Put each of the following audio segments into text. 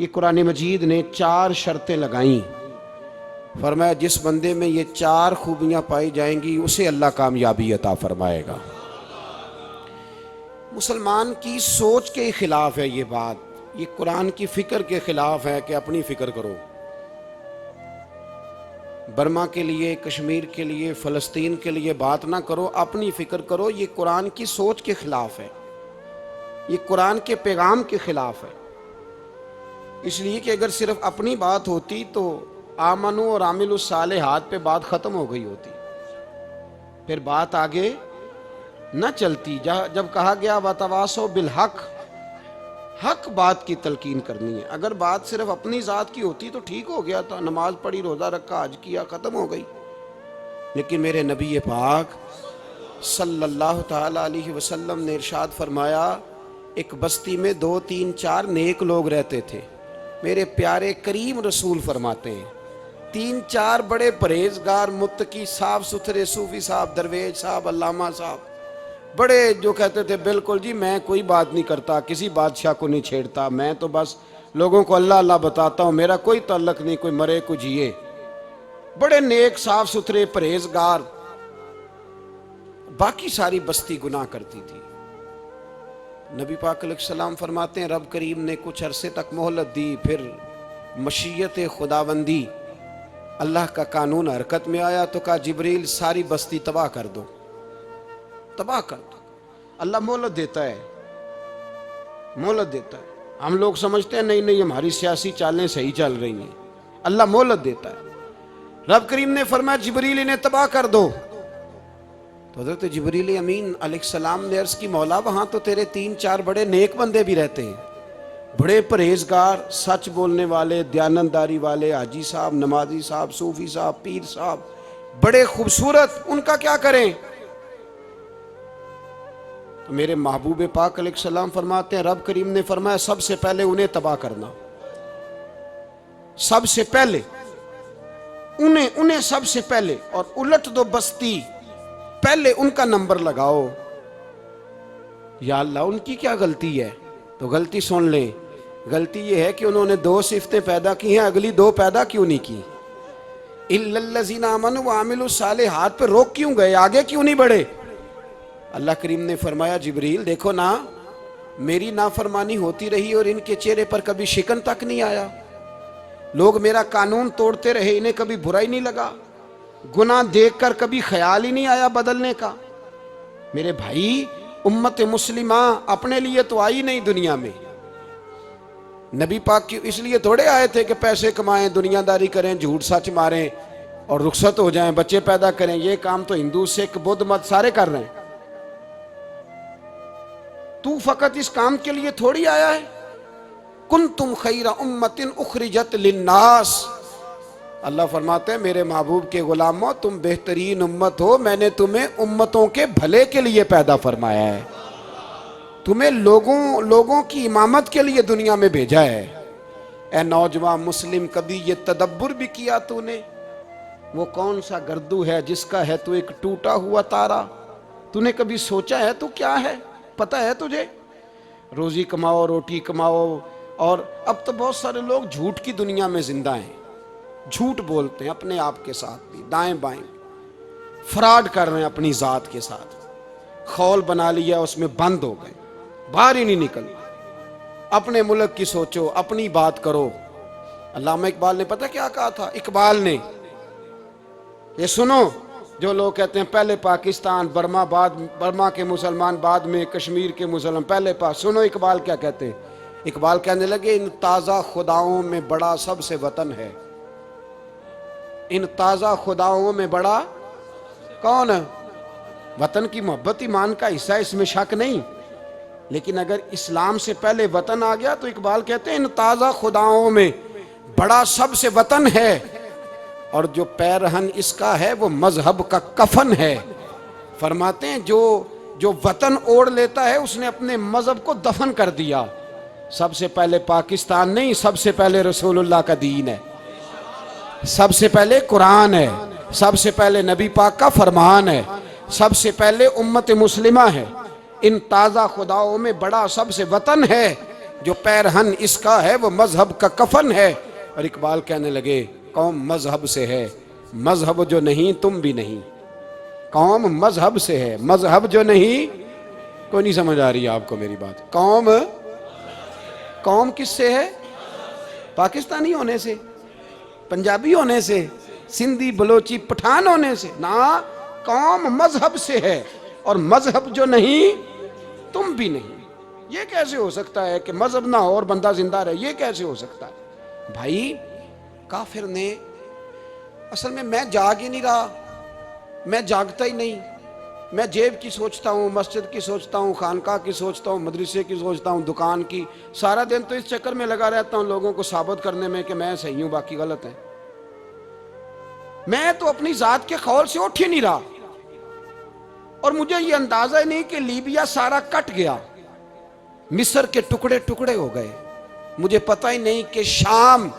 ये कुरान मजीद ने 4 शर्तें लगाई। फरमाया जिस बंदे में ये 4 खूबियां पाई जाएंगी उसे अल्लाह कामयाबी अता फरमाएगा। मुसलमान की सोच के खिलाफ है ये बात, ये कुरान की फिक्र के खिलाफ है कि अपनी फिक्र करो। बर्मा के लिए, कश्मीर के लिए, फ़लस्तीन के लिए बात ना करो, अपनी फिक्र करो। ये कुरान की सोच के खिलाफ है, ये कुरान के पैगाम के खिलाफ है। इसलिए कि अगर सिर्फ अपनी बात होती तो आमनु और आमिलुस सालिहात पे बात खत्म हो गई होती, फिर बात आगे न चलती। जब कहा गया वतवासो बिल हक, हक बात की तलकीन करनी है। अगर बात सिर्फ अपनी ज़ात की होती तो ठीक हो गया था, नमाज पढ़ी, रोज़ा रखा, हज किया, ख़त्म हो गई। लेकिन मेरे नबी पाक सल्लल्लाहु ताला अलैहि वसल्लम ने इरशाद फरमाया, एक बस्ती में 2, 3, 4 नेक लोग रहते थे। मेरे प्यारे करीम रसूल फरमाते हैं 3, 4 बड़े परहेजगार, मुत्तकी, साफ सुथरे सूफी साहब, दरवेज साहब, अल्लामा साहब, बड़े जो कहते थे बिल्कुल जी मैं कोई बात नहीं करता, किसी बादशाह को नहीं छेड़ता, मैं तो बस लोगों को अल्लाह अल्लाह बताता हूँ, मेरा कोई ताल्लुक नहीं, कोई मरे कोई जिए। बड़े नेक, साफ सुथरे, परहेजगार। बाकी सारी बस्ती गुनाह करती थी। नबी पाक अलैहिस्सलाम फरमाते हैं रब करीम ने कुछ अरसे तक मोहलत दी, फिर मशीयत खुदाबंदी, अल्लाह का कानून हरकत में आया तो कहा जिब्रील सारी बस्ती तबाह कर दो, तबाह कर दो। अल्लाह मोहलत देता है, मोहलत देता है। हम लोग समझते हैं नहीं नहीं हमारी सियासी चालें सही चल रही हैं, अल्लाह मोहलत देता है। रब करीम ने फरमाया जिब्रील इन्हें तबाह कर दो। तो हज़रत जिब्रील अमीन अलैहिस्सलाम ने अर्ज़ की मौला वहाँ तो तेरे 3, 4 बड़े नेक बंदे भी रहते हैं, बड़े परहेजगार, सच बोलने वाले, दयानतदारी वाले, हाजी साहब, नमाजी साहब, सूफी साहब, पीर साहब, बड़े खूबसूरत, उनका क्या करें? तो मेरे महबूब पाक अलैहिस्सलाम फरमाते हैं रब करीम ने फरमाया सबसे पहले उन्हें तबाह करना, सबसे पहले उन्हें सबसे पहले, और उलट दो बस्ती, पहले उनका नंबर लगाओ। या अल्लाह उनकी क्या गलती है? तो गलती सुन ले, गलती ये है कि उन्होंने 2 सिफतें पैदा की हैं, अगली 2 पैदा क्यों नहीं की? इल्लल्लज़ीना आमनु व आमिलुस सालिहात पे रोक क्यों गए, आगे क्यों नहीं बढ़े? अल्लाह करीम ने फरमाया जिब्रील देखो ना, मेरी नाफरमानी होती रही और इनके चेहरे पर कभी शिकन तक नहीं आया। लोग मेरा कानून तोड़ते रहे, इन्हें कभी बुरा ही नहीं लगा, गुनाह देखकर कभी ख्याल ही नहीं आया बदलने का। मेरे भाई उम्मत मुस्लिमा अपने लिए तो आई नहीं दुनिया में, नबी पाक की इसलिए थोड़े आए थे कि पैसे कमाएं, दुनियादारी करें, झूठ सच मारें और रुखसत हो जाएं, बच्चे पैदा करें। ये काम तो हिंदू, सिख, बुद्ध मत सारे कर रहे हैं। तू फकत इस काम के लिए थोड़ी आया है। कुंतुम खैरा उम्मतिन उखरिजत लिन्नास, अल्लाह फरमाते हैं मेरे महबूब के गुलामों तुम बेहतरीन उम्मत हो, मैंने तुम्हें उम्मतों के भले के लिए पैदा फरमाया है, तुम्हें लोगों की इमामत के लिए दुनिया में भेजा है। ए नौजवान मुस्लिम, कभी ये तदब्बुर भी किया तूने? वो कौन सा गर्दू है जिसका है तू एक टूटा हुआ तारा? तूने कभी सोचा है तू क्या है? पता है तुझे? रोजी कमाओ, रोटी कमाओ, और अब तो बहुत सारे लोग झूठ की दुनिया में जिंदा हैं, झूठ बोलते हैं अपने आप के साथ भी, दाएं बाएं फ्रॉड कर रहे हैं अपनी जात के साथ, खौल बना लिया उसमें बंद हो गए, बाहर ही नहीं निकल। अपने मुल्क की सोचो, अपनी बात करो। अल्लामा इकबाल ने पता क्या कहा था? इकबाल ने, ये सुनो, जो लोग कहते हैं पहले पाकिस्तान, बर्मा के मुसलमान बाद में, कश्मीर के मुसलमान पहले सुनो इकबाल क्या कहते हैं। इकबाल कहने लगे इन ताज़ा खुदाओं में बड़ा सबसे वतन है, इन ताज़ा खुदाओं में बड़ा कौन है? वतन की मोहब्बत ईमान का हिस्सा, इसमें शक नहीं। लेकिन अगर इस्लाम से पहले वतन आ गया तो इकबाल कहते हैं इन ताज़ा खुदाओं में बड़ा सबसे वतन है, और जो पैरहन इसका है वो मजहब का कफन है। फरमाते हैं जो वतन ओढ़ लेता है उसने अपने मजहब को दफन कर दिया। सबसे पहले पाकिस्तान नहीं, सबसे पहले रसूलुल्लाह का दीन है, सबसे पहले कुरान है, सबसे पहले नबी पाक का फरमान है, सबसे पहले उम्मत मुस्लिमा है। इन ताज़ा खुदाओं में बड़ा सबसे वतन है, जो पैरहन इसका है वो मजहब का कफन है। और इकबाल कहने लगे कौम मजहब से है, मजहब जो नहीं तुम भी नहीं। कौम मजहब से है, मजहब जो नहीं। कोई नहीं समझ आ रही है आपको मेरी बात? कौम किससे है? पाकिस्तानी होने से, पंजाबी होने से, सिंधी बलोची पठान होने से ना। कौम मजहब से है, और मजहब जो नहीं तुम भी नहीं। ये कैसे हो सकता है कि मजहब ना हो और बंदा जिंदा रहे? ये कैसे हो सकता है भाई? काफिर ने असल में, मैं जाग ही नहीं रहा, मैं जागता ही नहीं। मैं जेब की सोचता हूँ, मस्जिद की सोचता हूँ, खानका की सोचता हूँ, मदरसे की सोचता हूँ, दुकान की। सारा दिन तो इस चक्कर में लगा रहता हूँ लोगों को साबित करने में कि मैं सही हूँ बाकी गलत है। मैं तो अपनी जात के खौल से उठ ही नहीं रहा। और मुझे ये अंदाजा ही नहीं कि लीबिया सारा कट गया, मिस्र के टुकड़े टुकड़े हो गए। मुझे पता ही नहीं कि शाम,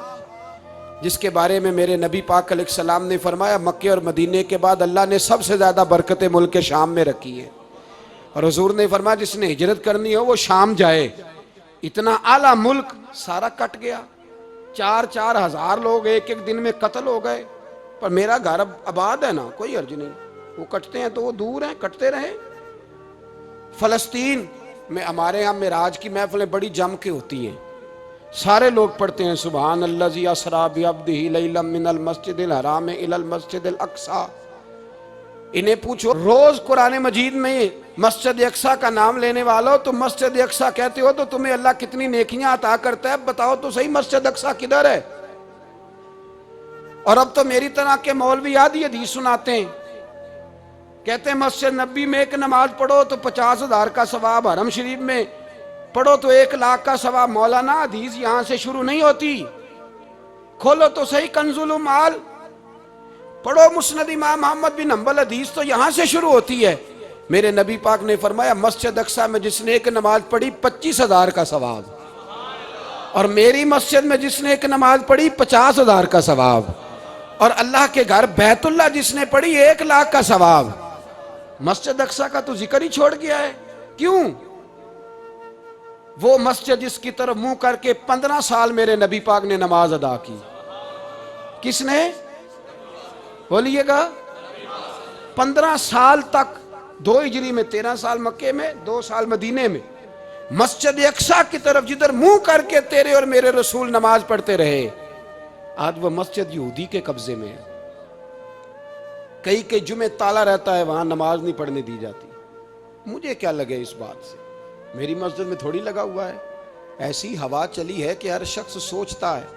जिसके बारे में मेरे नबी पाक अलैहिस्सलाम ने फरमाया मक्के और मदीने के बाद अल्लाह ने सबसे ज्यादा बरकतें मुल्क के शाम में रखी है। और हुजूर ने फरमाया जिसने हिजरत करनी हो वो शाम जाए। इतना आला मुल्क सारा कट गया। 4-4 हजार लोग एक एक दिन में कत्ल हो गए। पर मेरा घर अब आबाद है ना, कोई अर्ज नहीं। वो कटते हैं तो वो दूर हैं, कटते रहे। फलस्तीन में हमारे यहाँ मेराज की महफिलें बड़ी जम के होती हैं। सारे लोग पढ़ते हैं सुभान अल्लाज़ी असरा बिअब्दिही लैलन मिनल मस्जिदिल हराम इलल मस्जिदिल अक्सा। इन्हें पूछो रोज कुरान मजीद में मस्जिद अक्सा का नाम लेने वालों, तो मस्जिद अक्सा कहते हो तो तुम्हें अल्लाह कितनी नेकियां अता करता है? बताओ तो सही मस्जिद अक्सा किधर है? और अब तो मेरी तरह के मौलवी आधी हदीस सुनाते हैं, कहते हैं मस्जिद नबी में एक नमाज पढ़ो तो 50,000 का सवाब, हरम शरीफ में पढ़ो तो 1 लाख का सवाब। मौलाना हदीस यहां से शुरू नहीं होती। खोलो तो सही कंजुल माल, पढ़ो मुस्नद इमाम मोहम्मद बिन हंबल, हदीस तो यहां से शुरू होती है। मेरे नबी पाक ने फरमाया मस्जिद अक्सा में जिसने एक नमाज पढ़ी 25,000 का सवाब, और मेरी मस्जिद में जिसने एक नमाज पढ़ी 50,000 का सवाब, और अल्लाह के घर बैतुल्लाह जिसने पढ़ी 1 लाख का सवाब। मस्जिद अक्सा का तो जिक्र ही छोड़ गया है। क्यों? वो मस्जिद जिसकी तरफ मुंह करके 15 साल मेरे नबी पाक ने नमाज अदा की। किसने? बोलिएगा। 15 साल तक, 2 हिजरी में 13 साल मक्के में, 2 साल मदीने में, मस्जिद अक्सा की तरफ जिधर मुंह करके तेरे और मेरे रसूल नमाज पढ़ते रहे। आज वह मस्जिद यहूदी के कब्जे में है। कई कई जुमे ताला रहता है, वहां नमाज नहीं पढ़ने दी जाती। मुझे क्या लगे इस बात से? मेरी मस्जिद में थोड़ी लगा हुआ है। ऐसी हवा चली है कि हर शख्स सोचता है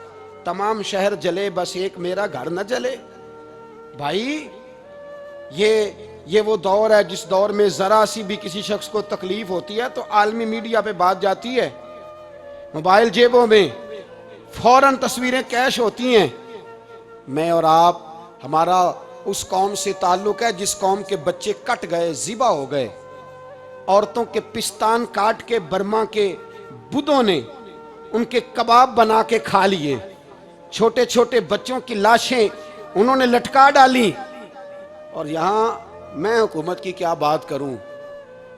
तमाम शहर जले बस एक मेरा घर न जले। भाई ये वो दौर है जिस दौर में जरा सी भी किसी शख्स को तकलीफ होती है तो आलमी मीडिया पे बात जाती है, मोबाइल जेबों में, फौरन तस्वीरें कैश होती हैं। मैं और आप, हमारा उस कौम से ताल्लुक है जिस कौम के बच्चे कट गए, ज़िबा हो गए, औरतों के पिस्तान काट के बर्मा के बुद्धों ने उनके कबाब बना के खा लिए, छोटे छोटे बच्चों की लाशें उन्होंने लटका डाली। और यहाँ मैं हुकूमत की क्या बात करूं,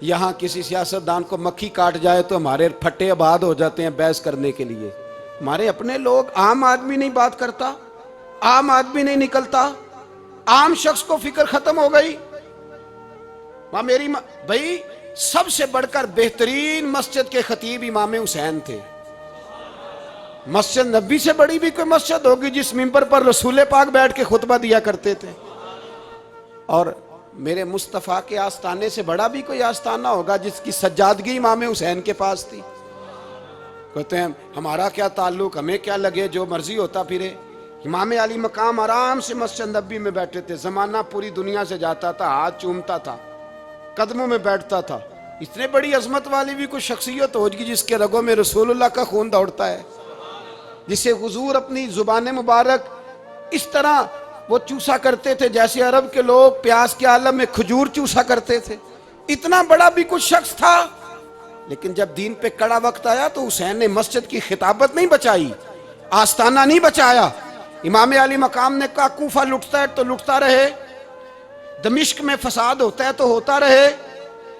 यहाँ किसी सियासतदान को मक्खी काट जाए तो हमारे फट्टे आबाद हो जाते हैं बहस करने के लिए। हमारे अपने लोग, आम आदमी नहीं बात करता, आम आदमी नहीं निकलता, आम शख्स को फिक्र खत्म हो गई। वहां मेरी भाई सबसे बढ़कर बेहतरीन मस्जिद के खतीब इमाम हुसैन थे। मस्जिद नबी से बड़ी भी कोई मस्जिद होगी जिस मिंबर पर रसूल पाक बैठ के खुतबा दिया करते थे? और मेरे मुस्तफ़ा के आस्ताने से बड़ा भी कोई आस्ताना होगा जिसकी सज्जादगी इमाम हुसैन के पास थी? कहते हैं हमारा क्या ताल्लुक, हमें क्या लगे, जो मर्जी होता फिरे। इमाम अली मकाम आराम से मस्जिद नबी में बैठे थे। जमाना पूरी दुनिया से जाता था, हाथ चूमता था, कदमों में बैठता था। इतने बड़ी अजमत वाली भी कोई शख्सियत होगी जिसके रगों में रसूलुल्लाह का खून दौड़ता है, जिसे हुजूर अपनी जुबान मुबारक इस तरह वो चूसा करते थे जैसे अरब के लोग प्यास के आलम में खजूर चूसा करते थे। इतना बड़ा भी कुछ शख्स था। लेकिन जब दीन पे कड़ा वक्त आया तो हुसैन ने मस्जिद की खिताबत नहीं बचाई, आस्ताना नहीं बचाया। इमाम अली मकाम ने कहा कूफा लुटता है तो लुटता रहे, दमिश्क में फसाद होता है तो होता रहे,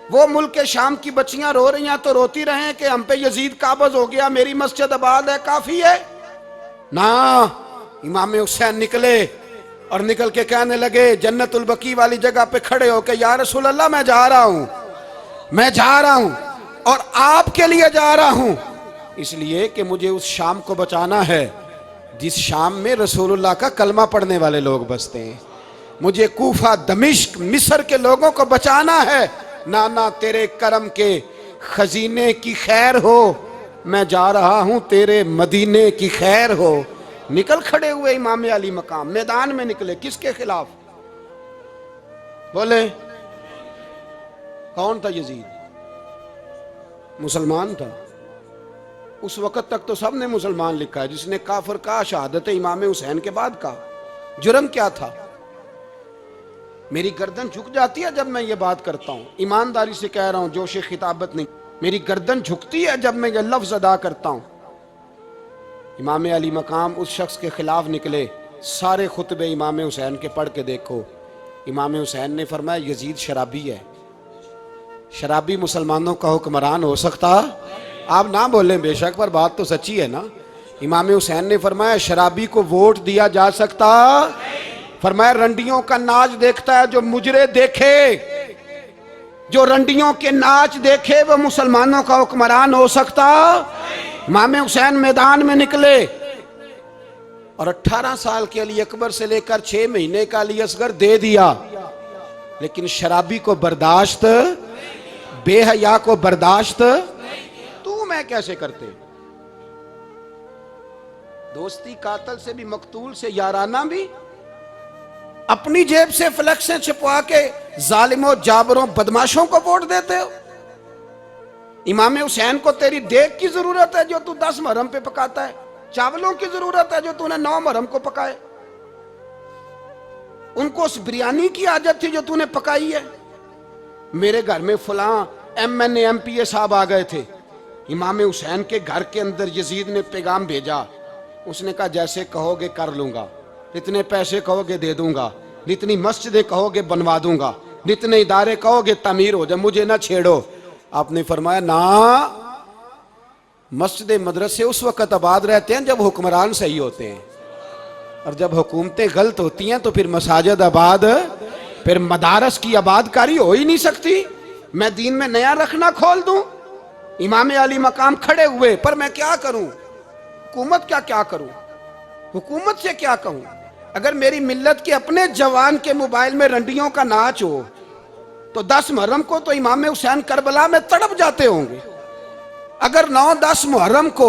वो मुल्क के शाम की बच्चियां रो रही हैं तो रोती रहें कि हम पे यजीद काबज हो गया, मेरी मस्जिद आबाद है, काफी है ना। इमाम हुसैन निकले और निकल के कहने लगे जन्नतुल बकी वाली जगह पे खड़े होके, या रसूल अल्लाह मैं जा रहा हूं, मैं जा रहा हूं और आपके लिए जा रहा हूं, इसलिए कि मुझे उस शाम को बचाना है जिस शाम में रसूलुल्लाह का कलमा पढ़ने वाले लोग बसते हैं। मुझे कूफा, दमिश्क, मिस्र के लोगों को बचाना है। नाना तेरे करम के खजीने की खैर हो, मैं जा रहा हूं तेरे मदीने की खैर हो। निकल खड़े हुए इमाम अली मकाम, मैदान में निकले। किसके खिलाफ? बोले कौन था? यजीद मुसलमान था। उस वक्त तक तो सबने मुसलमान लिखा है, जिसने काफिर कहा शहादत इमाम हुसैन के बाद कहा। जुर्म क्या था? मेरी गर्दन झुक जाती है जब मैं ये बात करता हूं, ईमानदारी से कह रहा हूं, जोश खिताबत नहीं, मेरी गर्दन झुकती है जब मैं ये लफ्ज अदा करता हूं। इमाम अली मकाम उस शख्स के खिलाफ निकले। सारे खुतबे इमाम हुसैन के पढ़ के देखो। इमाम हुसैन ने फरमाया यजीद शराबी है। शराबी मुसलमानों का हुक्मरान हो सकता? आप ना बोलें बेशक, पर बात तो सच्ची है ना। इमाम हुसैन ने फरमाया शराबी को वोट दिया जा सकता? फरमाया रंडियों का नाच देखता है जो मुजरे देखे, जो रंडियों के नाच देखे वो मुसलमानों का हुक्मरान हो सकता? इमाम हुसैन मैदान में निकले और 18 साल के अली अकबर से लेकर 6 महीने का अली असगर दे दिया, लेकिन शराबी को बर्दाश्त, बेहया को बर्दाश्त तू मैं कैसे करते? दोस्ती कातल से भी, मकतूल से याराना भी, अपनी जेब से फ्लेक्सें छिपवा के जालिमों, जाबरों, बदमाशों को वोट देते हो। इमाम हुसैन को तेरी देग की जरूरत है जो तू 10 मुहर्रम पे पकाता है, चावलों की जरूरत है जो तूने 9 मुहर्रम को पकाए। उनको उस बिरयानी की आदत थी जो तूने पकाई है। मेरे घर में फलां MNA MPA साहब आ गए थे, इमाम हुसैन के घर के अंदर यजीद ने पैगाम भेजा। उसने कहा जैसे कहोगे कर लूंगा, जितने पैसे कहोगे दे दूंगा, जितनी मस्जिदें कहोगे बनवा दूंगा, जितने इदारे कहोगे तामीर हो जाए, मुझे ना छेड़ो। आपने फरमाया ना, मस्जिद मदरसे उस वक्त आबाद रहते हैं जब हुक्मरान सही होते हैं, और जब हुकूमतें गलत होती हैं तो फिर मसाजिद आबाद, फिर मदारस की आबादकारी हो ही नहीं सकती। मैं दीन में नया रखना खोल दूं? इमाम अली मकाम खड़े हुए, पर मैं क्या करूं? हुकूमत क्या करूं? हुकूमत से क्या कहूं? अगर मेरी मिल्लत के अपने जवान के मोबाइल में रंडियों का नाच हो तो 10 मुहर्रम को तो इमाम हुसैन करबला में तड़प जाते होंगे। अगर 9-10 मुहर्रम को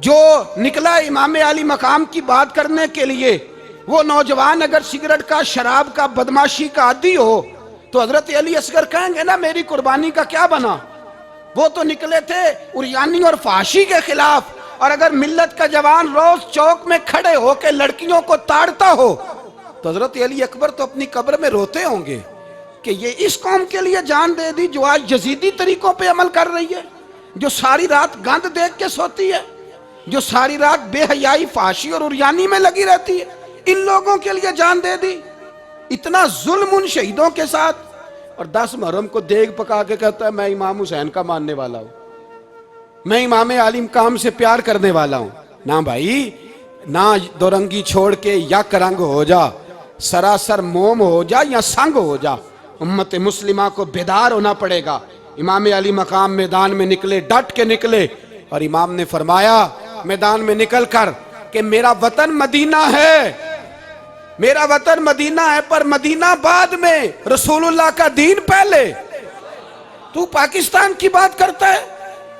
जो निकला इमाम अली मकाम की बात करने के लिए, वो नौजवान अगर सिगरेट का, शराब का, बदमाशी का आदी हो तो हजरत अली असगर कहेंगे ना मेरी कुर्बानी का क्या बना? वो तो निकले थे उरियानी और फाशी के खिलाफ। और अगर मिल्लत का जवान रोज चौक में खड़े होकर लड़कियों को ताड़ता हो तो हजरत अली अकबर तो अपनी कब्र में रोते होंगे कि ये इस कौम के लिए जान दे दी जो आज यजीदी तरीकों पे अमल कर रही है, जो सारी रात गंद देख के सोती है, जो सारी रात बेहयाई, फाशी और उरियानी में लगी रहती है। इन लोगों के लिए जान दे दी, इतना जुल्म उन शहीदों के साथ। और 10 मुहर्रम को देग पका के कहता है मैं इमाम हुसैन का मानने वाला हूं, मैं इमाम अली मकाम से प्यार करने वाला हूं। ना भाई ना, दो रंगी छोड़ के यक रंग हो जा, सरासर मोम हो जा या संग हो जा। उम्मत मुस्लिमा को बेदार होना पड़ेगा। इमाम अली मकाम मैदान में निकले, डट के निकले, और इमाम ने फरमाया मैदान में निकल कर कि मेरा वतन मदीना है, मेरा वतन मदीना है, पर मदीना बाद में, रसूलुल्लाह का दीन पहले। तू पाकिस्तान की बात करता है?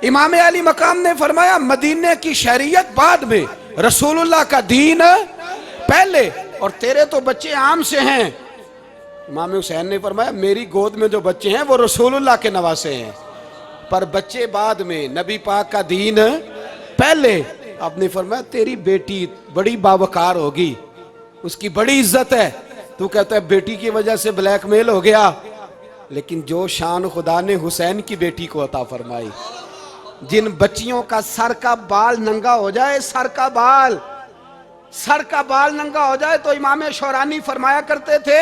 इमाम अली मकाम ने फरमाया मदीने की शरीयत बाद में, रसूलुल्लाह का दीन पहले, और तेरे तो बच्चे आम से हैं। इमाम हुसैन ने फरमाया मेरी गोद में जो बच्चे हैं वो रसूलुल्लाह के नवासे हैं, पर बच्चे बाद में, नबी पाक का दीन पहले। आपने फरमाया तेरी बेटी बड़ी बावकार होगी, उसकी बड़ी इज्जत है, तू कहता है बेटी की वजह से ब्लैकमेल हो गया। लेकिन जो शान खुदा ने हुसैन की बेटी को अता फरमाई, जिन बच्चियों का सर का बाल नंगा हो जाए, सर का बाल नंगा हो जाए, तो इमाम शौरानी फरमाया करते थे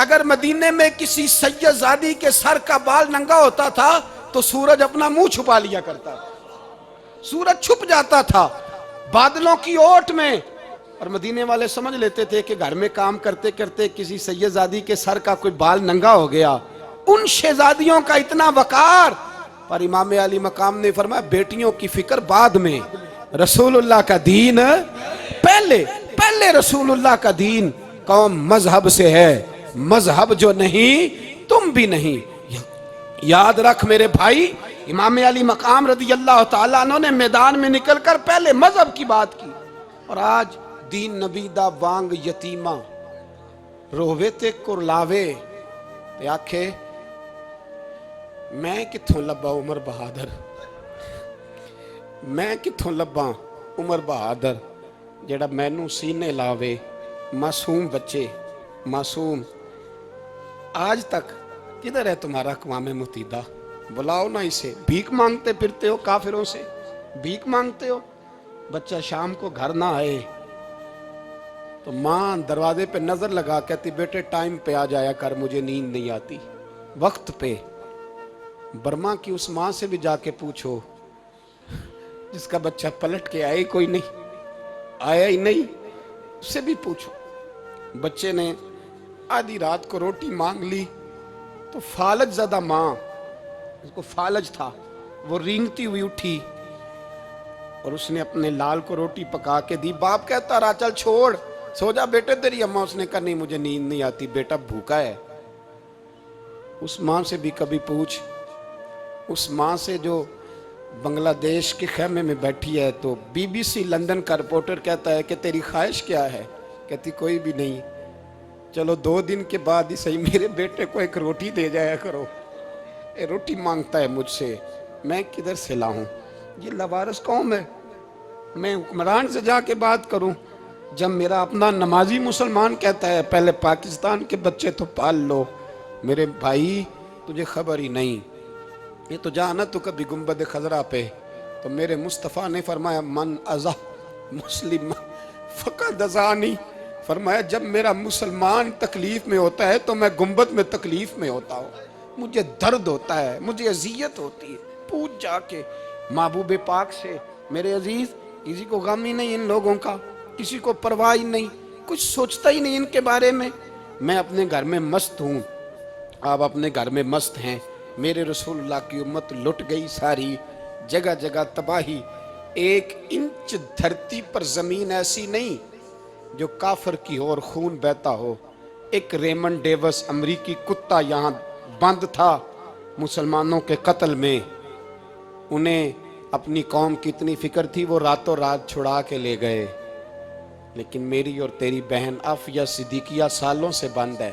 अगर मदीने में किसी सैयदजादी के सर का बाल नंगा होता था तो सूरज अपना मुंह छुपा लिया करता था, सूरज छुप जाता था बादलों की ओट में। और मदीने वाले समझ लेते थे कि घर में काम करते करते किसी सैयदजादी के सर का कोई बाल नंगा हो गया। उन शहजादियों का इतना वकार, पर इमाम अली मकाम ने फरमाया बेटियों की फिक्र बाद में, रसूलुल्लाह का दीन पहले। पहले रसूलुल्लाह का दीन कौम मजहब से है, मजहब जो नहीं तुम भी नहीं। याद रख मेरे भाई, इमाम अली मकाम रज़ी अल्लाह तआला अन्हु ने मैदान में निकलकर पहले मजहब की बात की। और आज दीन नबी दा वांग यतीमा रोवे ते कुरलावे ते आखे मैं कित्थों लब्बा उमर बहादुर, मैं कित्थों लब्बा उमर बहादुर जेड़ा मैनू सीने लावे। मासूम बच्चे, मासूम। आज तक किधर है तुम्हारा अक़वाम मुत्तहिदा? बुलाओ ना इसे। भीख मांगते फिरते हो, काफिरों से भीख मांगते हो। बच्चा शाम को घर ना आए तो माँ दरवाजे पे नजर लगा कहती बेटे टाइम पे आ जाया कर, मुझे नींद नहीं आती, वक्त पे। बर्मा की उस माँ से भी जाके पूछो जिसका बच्चा पलट के आए कोई नहीं, आया ही नहीं, उससे भी पूछो। बच्चे ने आधी रात को रोटी मांग ली तो फालज ज़्यादा माँ, उसको फालज था, वो रेंगती हुई उठी और उसने अपने लाल को रोटी पका के दी। बाप कहता रहा चल छोड़, सो जा बेटे तेरी अम्मा। उसने कहा नहीं मुझे नींद नहीं आती, बेटा भूखा है। उस माँ से भी कभी पूछ, उस माँ से जो बांग्लादेश के खेमे में बैठी है। तो BBC लंदन का रिपोर्टर कहता है कि तेरी ख्वाहिश क्या है? कहती कोई भी नहीं, चलो 2 दिन के बाद ही सही मेरे बेटे को एक रोटी दे जाया करो, ये रोटी मांगता है मुझसे, मैं किधर से लाऊं? ये लवारस कौम है, मैं हुक्मरान से जाके बात करूं? जब मेरा अपना नमाजी मुसलमान कहता है पहले पाकिस्तान के बच्चे तो पाल लो। मेरे भाई तुझे खबर ही नहीं, ये तो जाना तो कभी गुंबद खजरा पे, तो मेरे मुस्तफ़ा ने फरमाया मन अज़ा मुस्लिम फ़क़द अज़ानी, फरमाया जब मेरा मुसलमान तकलीफ में होता है तो मैं गुंबद में तकलीफ में होता हूँ, मुझे दर्द होता है, मुझे अजियत होती है। पूछ जाके महबूब पाक से। मेरे अजीज, किसी को गम ही नहीं इन लोगों का, किसी को परवाह ही नहीं, कुछ सोचता ही नहीं इनके बारे में। मैं अपने घर में मस्त हूँ, आप अपने घर में मस्त हैं। मेरे रसूलुल्लाह की उम्मत लुट गई सारी, जगह जगह तबाही। 1 इंच धरती पर जमीन ऐसी नहीं जो काफिर की हो और खून बहता हो। एक रेमंड डेविस अमरीकी कुत्ता यहाँ बंद था मुसलमानों के कत्ल में, उन्हें अपनी कौम की इतनी फिक्र थी, वो रातों रात छुड़ा के ले गए। लेकिन मेरी और तेरी बहन आफिया सिद्दीकिया सालों से बंद है।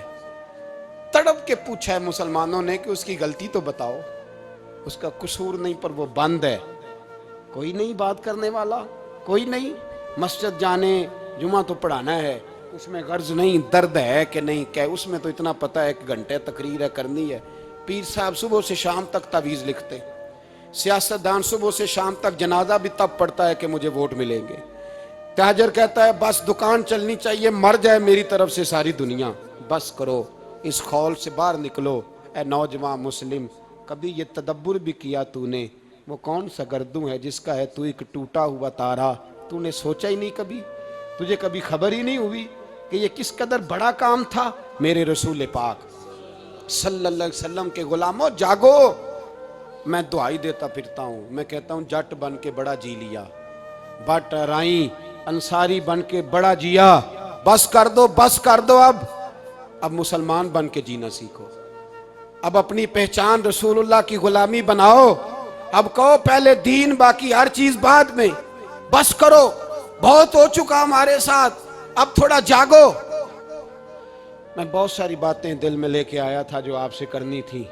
तड़प के पूछा है मुसलमानों ने कि उसकी गलती तो बताओ, उसका कसूर नहीं पर वो बंद है। कोई नहीं बात करने वाला, कोई नहीं। मस्जिद जाने, जुमा तो पढ़ाना है, उसमें गर्ज नहीं, दर्द है कि नहीं क्या, उसमें तो इतना पता है 1 घंटे तकरीर है करनी है। पीर साहब सुबह से शाम तक तावीज़ लिखते, सियासतदान सुबह से शाम तक जनाजा भी तब पड़ता है कि मुझे वोट मिलेंगे। ताजर कहता है बस दुकान चलनी चाहिए, मर जाए मेरी तरफ से सारी दुनिया, बस करो, इस खौल से बाहर निकलो। ए नौजवान मुस्लिम, कभी ये तदब्बुर भी किया तूने, वो कौन सा गर्दू है जिसका है तू एक टूटा हुआ तारा? तूने सोचा ही नहीं कभी, तुझे कभी खबर ही नहीं हुई कि ये किस कदर बड़ा काम था? मेरे रसूल पाक सल्लल्लाहु अलैहि वसल्लम के गुलामों जागो। मैं दुआई देता फिरता हूँ, मैं कहता हूँ जट बन के बड़ा जी लिया, बट राई अंसारी बन के बड़ा जिया, बस कर दो, बस कर दो। अब मुसलमान बन के जीना सीखो, अब अपनी पहचान रसूलुल्लाह की गुलामी बनाओ। अब कहो पहले दीन, बाकी हर चीज बाद में, बस करो, बहुत हो चुका हमारे साथ, अब थोड़ा जागो। मैं बहुत सारी बातें दिल में लेके आया था जो आपसे करनी थी,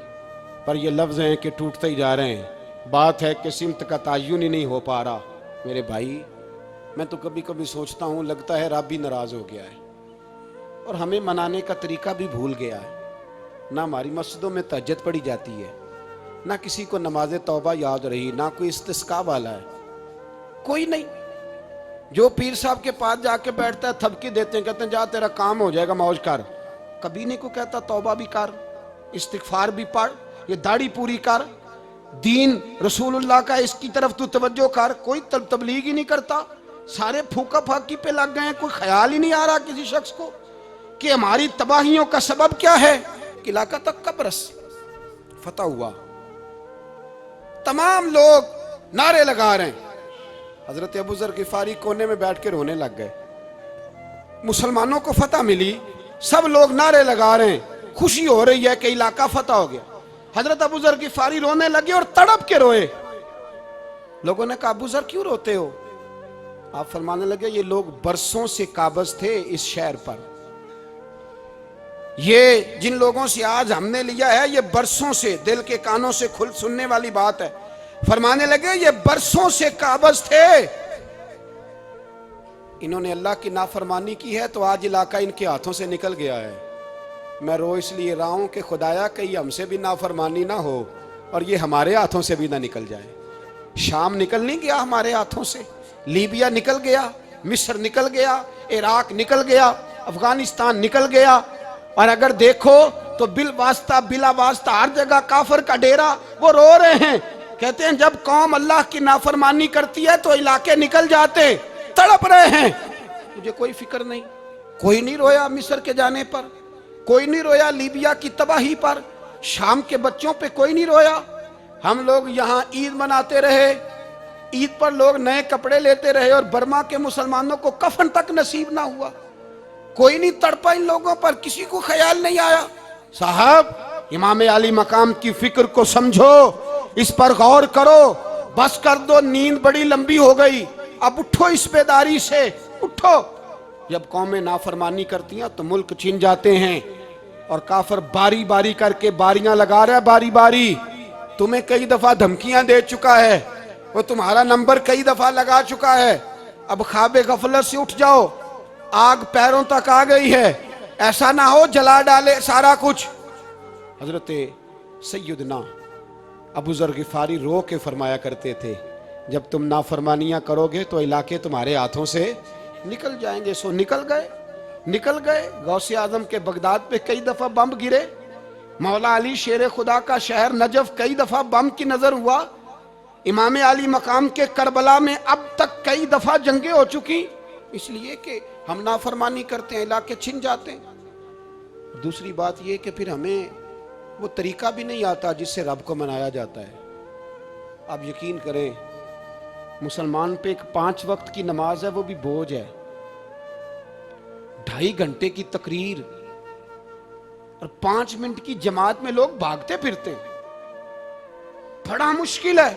पर ये लफ्ज़ हैं कि टूटते ही जा रहे हैं। बात है कि सिमत का तायुन ही नहीं हो पा रहा। मेरे भाई, मैं तो कभी कभी सोचता हूँ लगता है रब भी नाराज़ हो गया है और हमें मनाने का तरीका भी भूल गया है। ना हमारी मस्जिदों में तहज्जुद पढ़ी जाती है, ना किसी को नमाज तौबा याद रही, ना कोई इस्तिस्का वाला है, कोई नहीं। जो पीर साहब के पास जाके बैठता है थपकी देते हैं, कहते हैं जा तेरा काम हो जाएगा, मौज कर। कभी नहीं को कहता तौबा भी कर, इस्तिगफार भी पढ़, ये दाढ़ी पूरी कर, दीन रसूलुल्लाह का इसकी तरफ तू तवज्जो कर। कोई तबलीग ही नहीं करता, सारे फूका फाकी पे लग गए हैं। कोई ख्याल ही नहीं आ रहा किसी शख्स को कि हमारी तबाहियों का सबब क्या है। कि इलाका तक का बरस फतह हुआ, तमाम लोग नारे लगा रहे हैं। हजरत अबू ज़र गिफारी कोने में बैठ के रोने लग गए। मुसलमानों को फतह मिली, सब लोग नारे लगा रहे हैं, खुशी हो रही है कि इलाका फतह हो गया। हजरत अबू ज़र गिफारी रोने लगे और तड़प के रोए। लोगों ने कहा अबू ज़र क्यों रोते हो? आप फरमाने लगे ये लोग बरसों से काबज थे इस शहर पर, ये जिन लोगों से आज हमने लिया है ये बरसों से, दिल के कानों से खुल सुनने वाली बात है। फरमाने लगे ये बरसों से काबज थे, इन्होंने अल्लाह की नाफरमानी की है तो आज इलाका इनके हाथों से निकल गया है। मैं रो इसलिए रहा हूं कि खुदाया कहीं हमसे भी नाफरमानी ना हो और ये हमारे हाथों से भी ना निकल जाए। शाम निकल नहीं गया हमारे हाथों से, लीबिया निकल गया, मिस्र निकल गया, इराक निकल गया, अफगानिस्तान निकल गया। और अगर देखो तो बिला वास्ता हर जगह काफर का डेरा। वो रो रहे हैं, कहते हैं जब कौम अल्लाह की नाफरमानी करती है तो इलाके निकल जाते, तड़प रहे हैं। मुझे कोई फिक्र नहीं, कोई नहीं रोया मिस्र के जाने पर, कोई नहीं रोया लीबिया की तबाही पर, शाम के बच्चों पे कोई नहीं रोया। हम लोग यहाँ ईद मनाते रहे, ईद पर लोग नए कपड़े लेते रहे और बर्मा के मुसलमानों को कफन तक नसीब ना हुआ। कोई नहीं तड़पा इन लोगों पर, किसी को ख्याल नहीं आया। साहब इमाम अली मकाम की फिक्र को समझो, इस पर गौर करो, बस कर दो, नींद बड़ी लंबी हो गई, अब उठो इस बेदारी से, उठो। जब कौमें नाफरमानी करती हैं तो मुल्क छिन जाते हैं और काफर बारी बारी करके बारियां लगा रहा है, बारी बारी। तुम्हें कई दफा धमकियां दे चुका है, वो तुम्हारा नंबर कई दफा लगा चुका है। अब ख्वाबे गफलत से उठ जाओ, आग पैरों तक आ गई है, ऐसा ना हो जला डाले सारा कुछ। हजरत सैयदना अबू ज़र गिफारी रो के फरमाया करते थे जब तुम नाफरमानियां करोगे तो इलाके तुम्हारे हाथों से निकल जाएंगे। सो निकल गए, निकल गए। गौसे आजम के बगदाद पे कई दफा बम गिरे, मौला अली शेर खुदा का शहर नजफ कई दफा बम की नजर हुआ, इमाम अली मकाम के करबला में अब तक कई दफा जंगें हो चुकी, इसलिए कि हम नाफरमानी करते हैं, इलाके छिन जाते हैं। दूसरी बात यह कि फिर हमें वो तरीका भी नहीं आता जिससे रब को मनाया जाता है। आप यकीन करें, मुसलमान पे एक 5 वक्त की नमाज है, वो भी बोझ है। 2.5 घंटे की तकरीर और 5 मिनट की जमात में लोग भागते फिरते हैं, बड़ा मुश्किल है।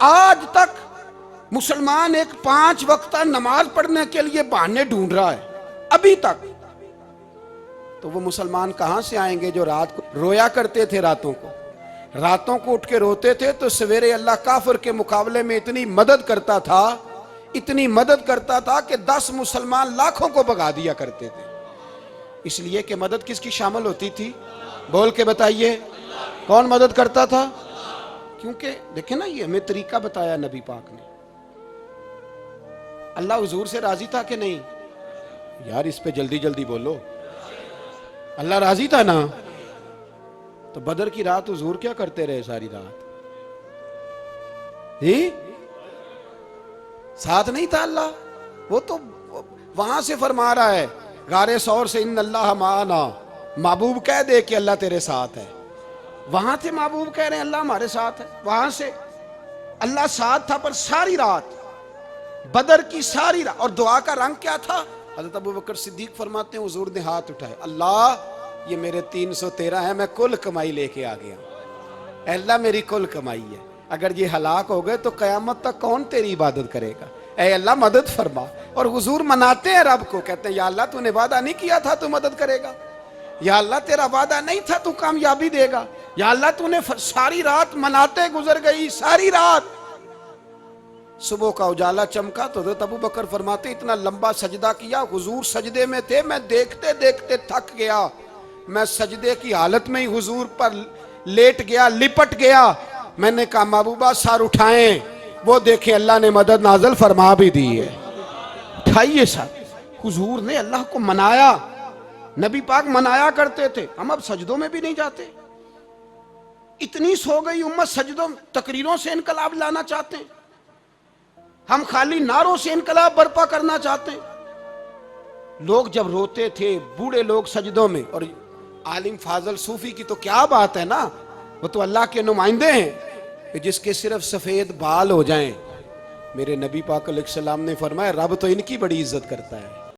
आज तक मुसलमान एक 5 वक्त नमाज पढ़ने के लिए बहाने ढूंढ रहा है, अभी तक। तो वो मुसलमान कहां से आएंगे जो रात को रोया करते थे, रातों को उठ के रोते थे तो सवेरे अल्लाह काफिर के मुकाबले में इतनी मदद करता था, इतनी मदद करता था कि 10 मुसलमान लाखों को भगा दिया करते थे। इसलिए कि मदद किसकी शामिल होती थी? बोल के बताइए, कौन मदद करता था? क्योंकि देखे ना, ये हमें तरीका बताया नबी पाक ने। अल्लाह हुजूर से राजी था कि नहीं? यार इस पे जल्दी जल्दी बोलो। अल्लाह राजी था ना? तो बदर की रात हुजूर क्या करते रहे सारी रात? ही साथ नहीं था अल्लाह? वो तो वहां से फरमा रहा है गारे सौर से, इन अल्लाह माना। महबूब कह दे कि अल्लाह तेरे साथ है। वहां थे महबूब कह रहे हैं अल्लाह हमारे साथ है, वहां से अल्लाह साथ था। पर सारी रात, बदर की सारी रात, और दुआ का रंग क्या था? हज़रत अबू बकर सिद्दीक फरमाते हैं हुजूर ने हाथ उठाए, अल्लाह ये मेरे 313 है, मैं कुल कमाई लेके आ गया। अल्लाह मेरी कुल कमाई है, अगर ये हलाक हो गए तो कयामत तक कौन तेरी इबादत करेगा? ऐ अल्लाह मदद फरमा। और हुजूर मनाते हैं रब को, कहते हैं या अल्लाह तूने वादा नहीं किया था तू मदद करेगा, या अल्लाह तेरा वादा नहीं था तू कामयाबी देगा, या अल्लाह तूने सारी रात मनाते गुजर गई, सारी रात। सुबह का उजाला चमका तो हज़रत अबू बकर फरमाते इतना लंबा सजदा किया, हुजूर सजदे में थे, मैं देखते देखते थक गया, मैं सजदे की हालत में ही हुजूर पर लेट गया, लिपट गया। मैंने कहा महबूबा सर उठाएं, वो देखे अल्लाह ने मदद नाज़िल फरमा भी दी है। उठाइए सर। हुजूर ने अल्लाह को मनाया, नबी पाक मनाया करते थे, हम अब सजदों में भी नहीं जाते। इतनी सो गई उम्मत, सजदों तकरीरों से इनकलाब लाना चाहते हैं, हम खाली नारों से इनकलाब बर्पा करना चाहते हैं। लोग जब रोते थे, बूढ़े लोग सजदों में, और आलिम फाजल सूफी की तो क्या बात है ना, वो तो अल्लाह के नुमाइंदे हैं कि जिसके सिर्फ सफेद बाल हो जाएं। मेरे नबी पाक अलैहिस्सलाम ने फरमाया रब तो इनकी बड़ी इज्जत करता है।